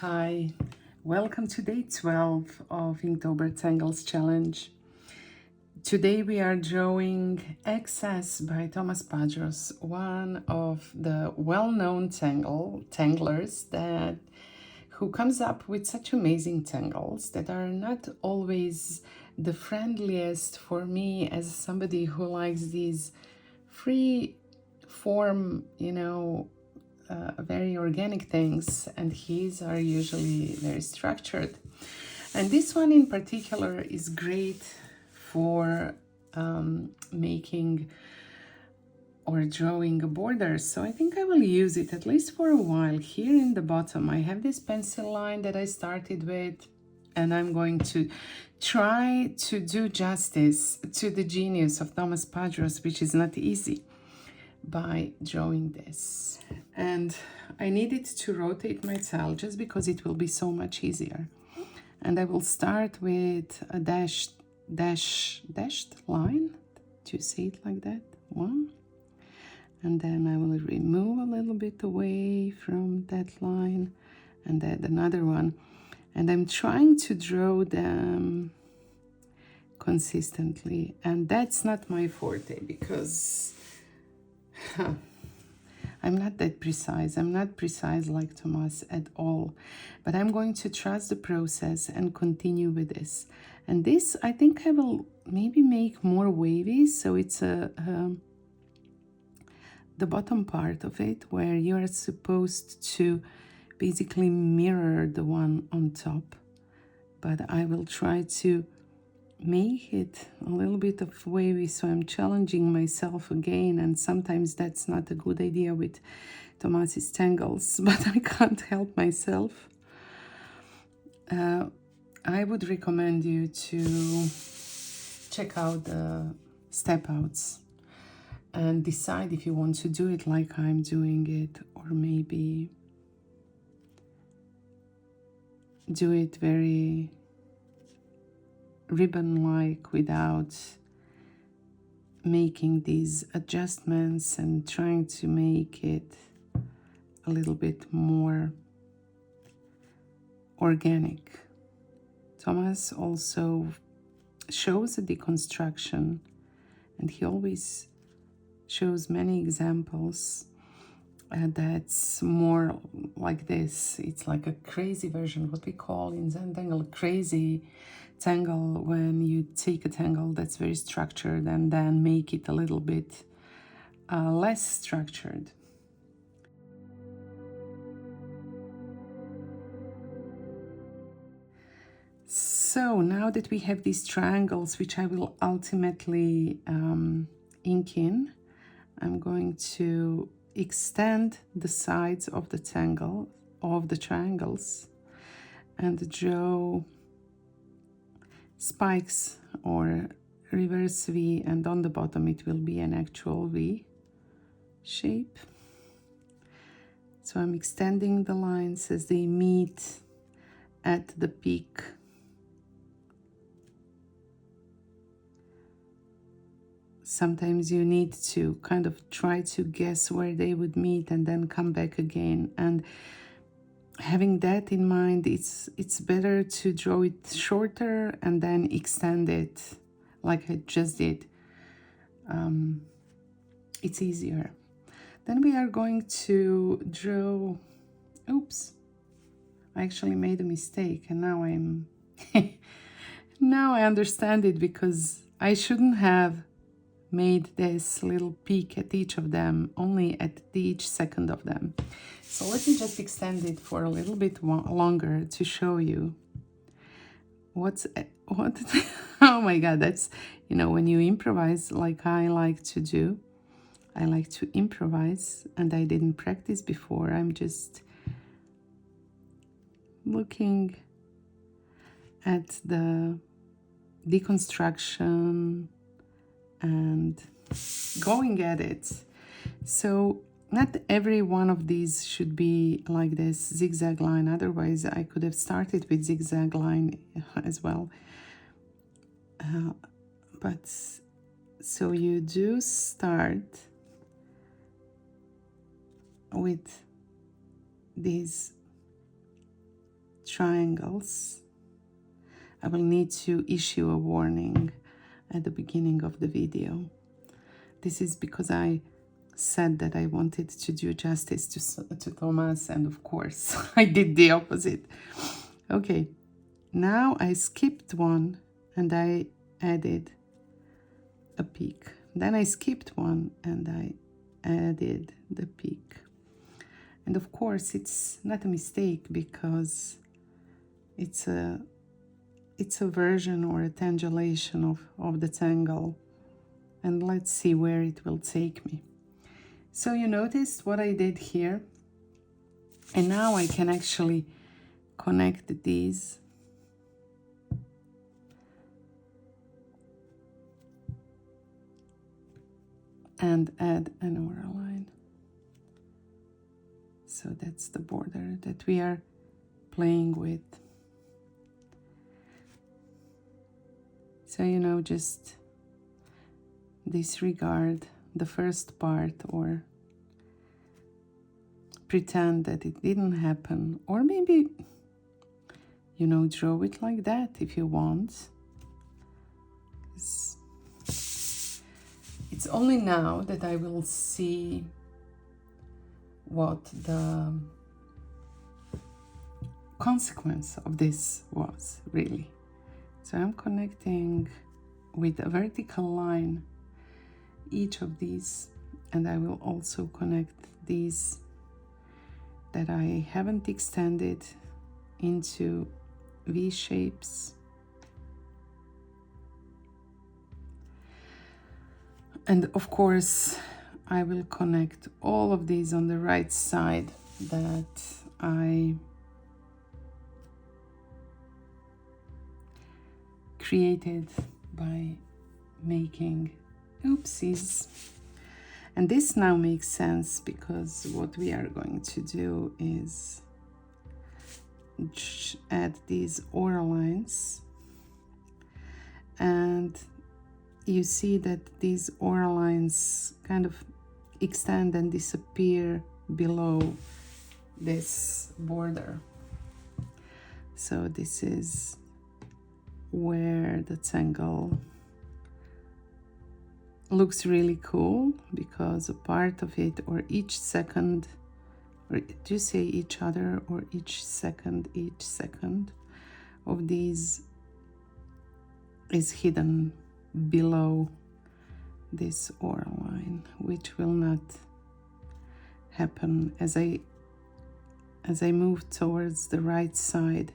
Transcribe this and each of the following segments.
Hi, welcome to day 12 of Inktober Tangles challenge. Today we are drawing Excess by Thomas Padros, one of the well-known tanglers who comes up with such amazing tangles that are not always the friendliest for me as somebody who likes these free form, very organic things, and his are usually very structured. And this one in particular is great for making or drawing a border, so I think I will use it at least for a while. Here in the bottom I have this pencil line that I started with, and I'm going to try to do justice to the genius of Thomas Padros, which is not easy, by drawing this. And I needed to rotate my cell just because it will be so much easier. And I will start with a dashed line. Do you see it like that? One. And then I will remove a little bit away from that line and then another one. And I'm trying to draw them consistently. And that's not my forte because I'm not that precise. I'm not precise like Thomas at all. But I'm going to trust the process and continue with this. And this, I think I will maybe make more wavy. So it's the bottom part of it where you are supposed to basically mirror the one on top. But I will try to make it a little bit of wavy, so I'm challenging myself again, and sometimes that's not a good idea with Thomas's tangles, but I can't help myself. I would recommend you to check out the step outs and decide if you want to do it like I'm doing it, or maybe do it very ribbon-like without making these adjustments and trying to make it a little bit more organic. Thomas also shows a deconstruction, and he always shows many examples that's more like this. It's like a crazy version, what we call in Zentangle crazy tangle, when you take a tangle that's very structured and then make it a little bit less structured. So now that we have these triangles, which I will ultimately ink in, I'm going to extend the sides of the triangles and draw spikes or reverse V, and on the bottom it will be an actual V shape. So I'm extending the lines as they meet at the peak. Sometimes you need to kind of try to guess where they would meet and then come back again. And having that in mind, it's better to draw it shorter and then extend it like I just did. It's easier. Then we are going to draw, oops, I actually made a mistake, and now now I understand it, because I shouldn't have made this little peak at each of them, only at each second of them. So let me just extend it for a little bit longer to show you what oh my god, that's, when you improvise like I like to do. I like to improvise, and I didn't practice before. I'm just looking at the deconstruction and going at it. So not every one of these should be like this zigzag line, otherwise I could have started with zigzag line as well. But so you do start with these triangles, I will need to issue a warning at the beginning of the video. This is because I said that I wanted to do justice to Thomas, and of course I did the opposite. Okay, now I skipped one and I added a peak. Then I skipped one and I added the peak. And of course it's not a mistake, because it's a version or a tangulation of the tangle. And let's see where it will take me. So you noticed what I did here, and now I can actually connect these and add an aura line. So that's the border that we are playing with. So, you know, just disregard the first part, or pretend that it didn't happen, or maybe, you know, draw it like that if you want. It's only now that I will see what the consequence of this was, really. So I'm connecting with a vertical line each of these, and I will also connect these that I haven't extended into V shapes. And of course I will connect all of these on the right side that I created by making oopsies. And this now makes sense, because what we are going to do is add these aura lines, and you see that these aura lines kind of extend and disappear below this border. So this is where the tangle looks really cool, because a part of it, or each second, or do you say each other, or each second of these is hidden below this aura line, which will not happen as I move towards the right side,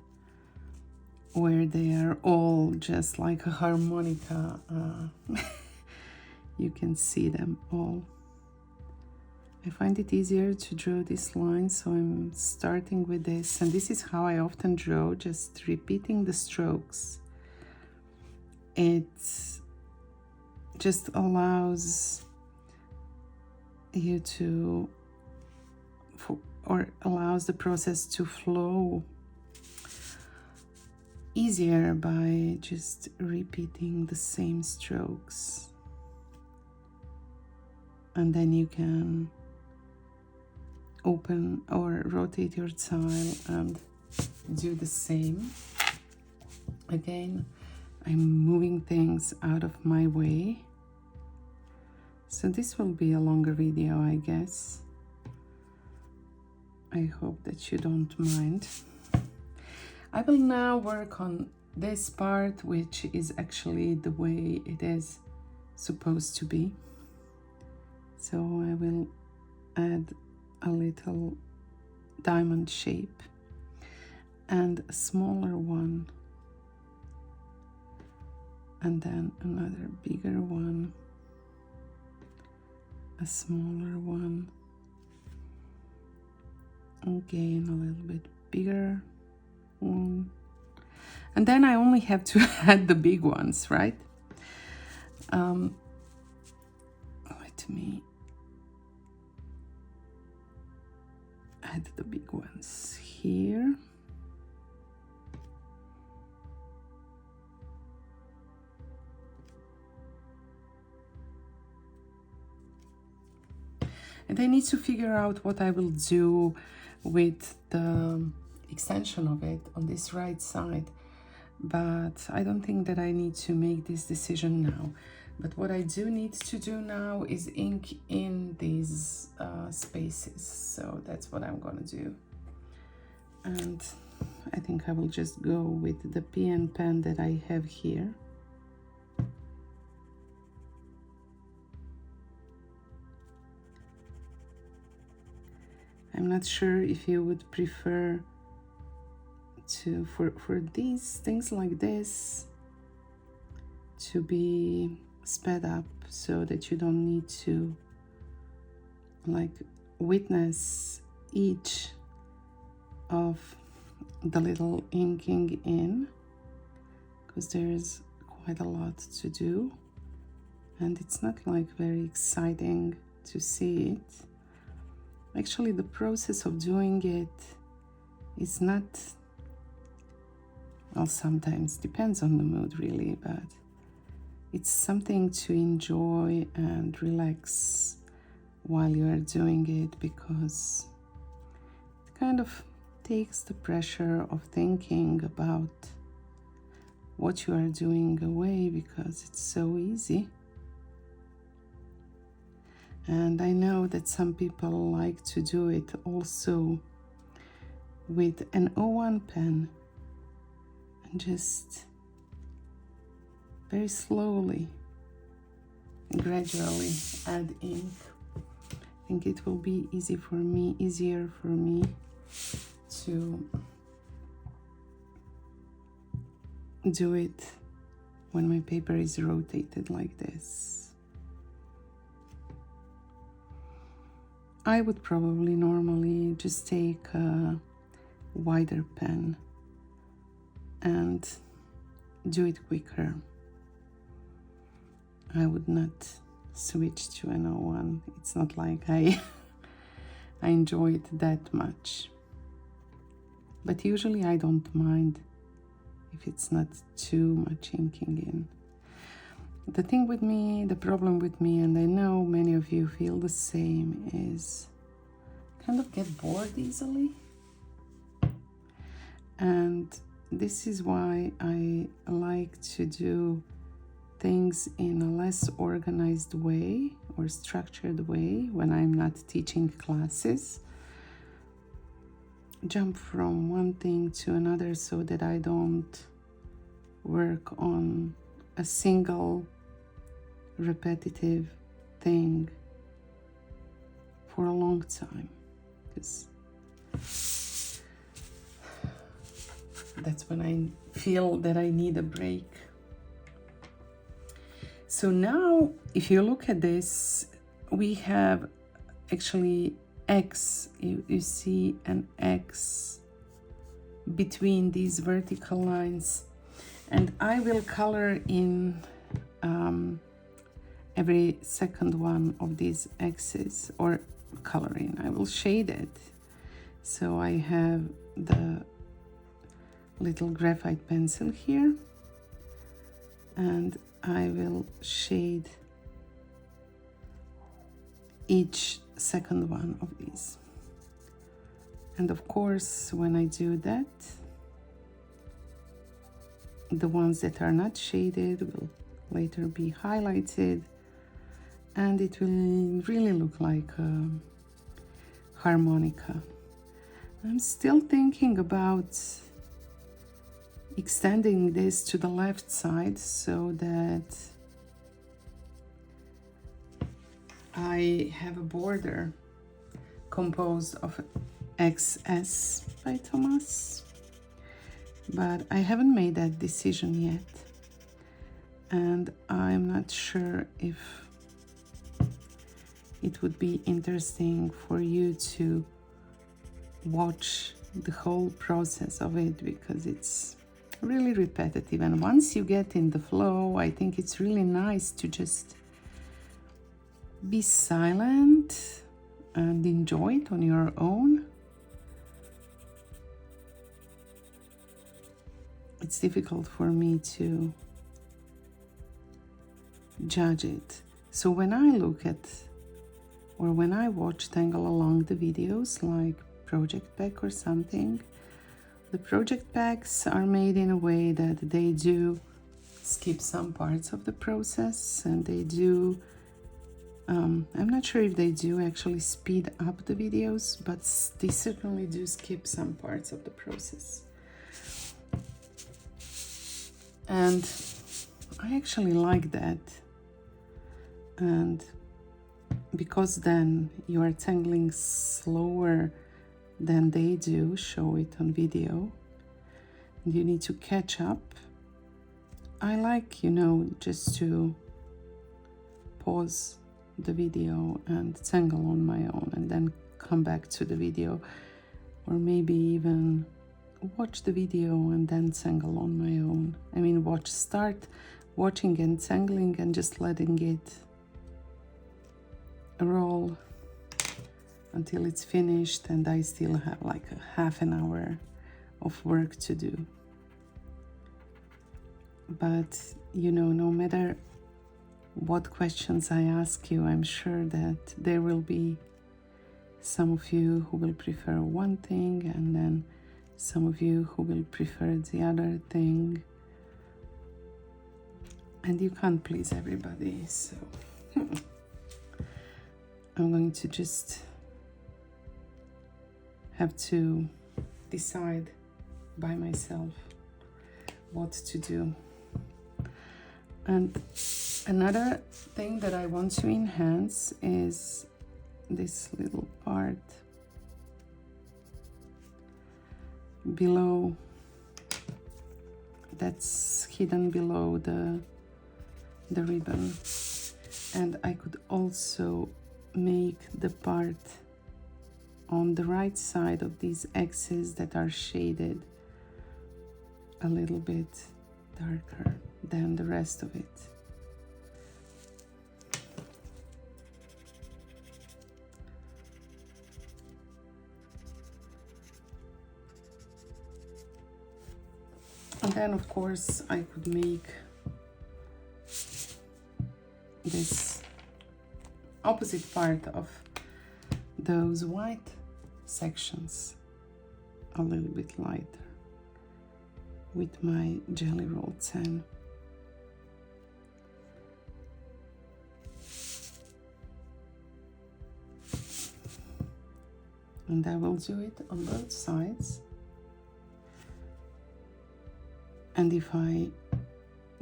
where they are all just like a harmonica. You can see them all. I find it easier to draw this line, so I'm starting with this, and this is how I often draw, just repeating the strokes. It just allows you to, or allows the process to flow easier by just repeating the same strokes. And then you can open or rotate your tile and do the same. Again, I'm moving things out of my way. So this will be a longer video, I guess. I hope that you don't mind. I will now work on this part, which is actually the way it is supposed to be. So I will add a little diamond shape and a smaller one, and then another bigger one, a smaller one, again a little bit bigger one, and then I only have to add the big ones, right? Let me add the big ones here. And I need to figure out what I will do with the extension of it on this right side, but I don't think that I need to make this decision now. But what I do need to do now is ink in these spaces, so that's what I'm gonna do. And I think I will just go with the PN pen that I have here. I'm not sure if you would prefer to, for these things like this, to be sped up so that you don't need to like witness each of the little inking in, because there's quite a lot to do and it's not like very exciting to see it. Actually, the process of doing it is not, well, sometimes depends on the mood really, but it's something to enjoy and relax while you are doing it, because it kind of takes the pressure of thinking about what you are doing away, because it's so easy. And I know that some people like to do it also with an 01 pen and just very slowly, gradually add ink. I think it will be easier for me to do it when my paper is rotated like this. I would probably normally just take a wider pen and do it quicker. I would not switch to an 01. It's not like I enjoy it that much. But usually I don't mind if it's not too much inking in. The thing with me, the problem with me, and I know many of you feel the same, is kind of get bored easily. And this is why I like to do things in a less organized way or structured way when I'm not teaching classes. Jump from one thing to another so that I don't work on a single repetitive thing for a long time, because that's when I feel that I need a break. So now if you look at this, we have actually X, you see an X between these vertical lines, and I will color in every second one of these X's, or coloring, I will shade it. So I have the little graphite pencil here, and I will shade each second one of these. And of course, when I do that, the ones that are not shaded will later be highlighted, and it will really look like a harmonica. I'm still thinking about extending this to the left side so that I have a border composed of XS by Thomas, but I haven't made that decision yet, and I'm not sure if it would be interesting for you to watch the whole process of it, because it's really repetitive, and once you get in the flow, I think it's really nice to just be silent and enjoy it on your own. It's difficult for me to judge it. So when I look at, or when I watch Tangle along the videos like Project Pack or something, The project packs are made in a way that they do skip some parts of the process, and they do, I'm not sure if they do actually speed up the videos, but they certainly do skip some parts of the process. And I actually like that. And because then you are tangling slower than they do, show it on video, and you need to catch up. I like, you know, just to pause the video and tangle on my own and then come back to the video, or maybe even watch the video and then tangle on my own. I mean, start watching and tangling and just letting it roll until it's finished, and I still have like a half an hour of work to do. But you know, no matter what questions I ask you, I'm sure that there will be some of you who will prefer one thing, and then some of you who will prefer the other thing, and you can't please everybody, so I'm going to just have to decide by myself what to do. And another thing that I want to enhance is this little part below, that's hidden below the ribbon. And I could also make the part on the right side of these X's that are shaded a little bit darker than the rest of it. And then of course I could make this opposite part of those white sections a little bit lighter with my jelly roll 10. And I will do it on both sides. And if I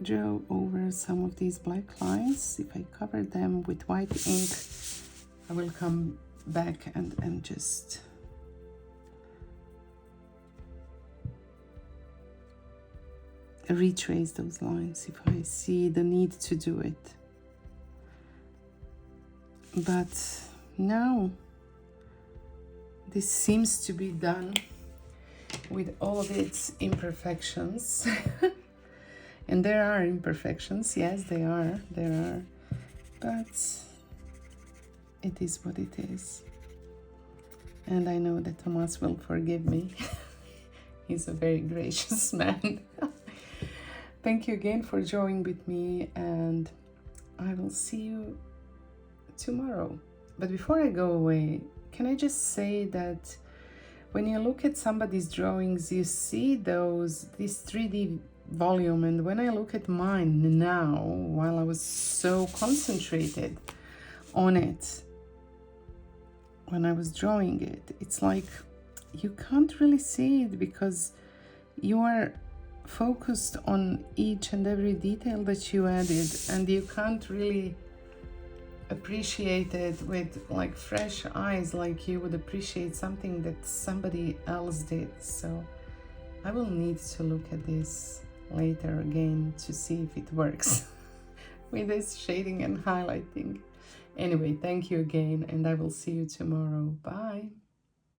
draw over some of these black lines, if I cover them with white ink, I will come back and just retrace those lines if I see the need to do it. But now this seems to be done with all of its imperfections. And there are imperfections, yes, there are, but it is what it is. And I know that Thomas will forgive me. He's a very gracious man. Thank you again for joining with me, and I will see you tomorrow. But before I go away, can I just say that when you look at somebody's drawings, you see this 3D volume, and when I look at mine now, while I was so concentrated on it when I was drawing it, it's like you can't really see it because you are focused on each and every detail that you added, and you can't really appreciate it with like fresh eyes like you would appreciate something that somebody else did. So I will need to look at this later again to see if it works with this shading and highlighting. Anyway, thank you again, and I will see you tomorrow. Bye.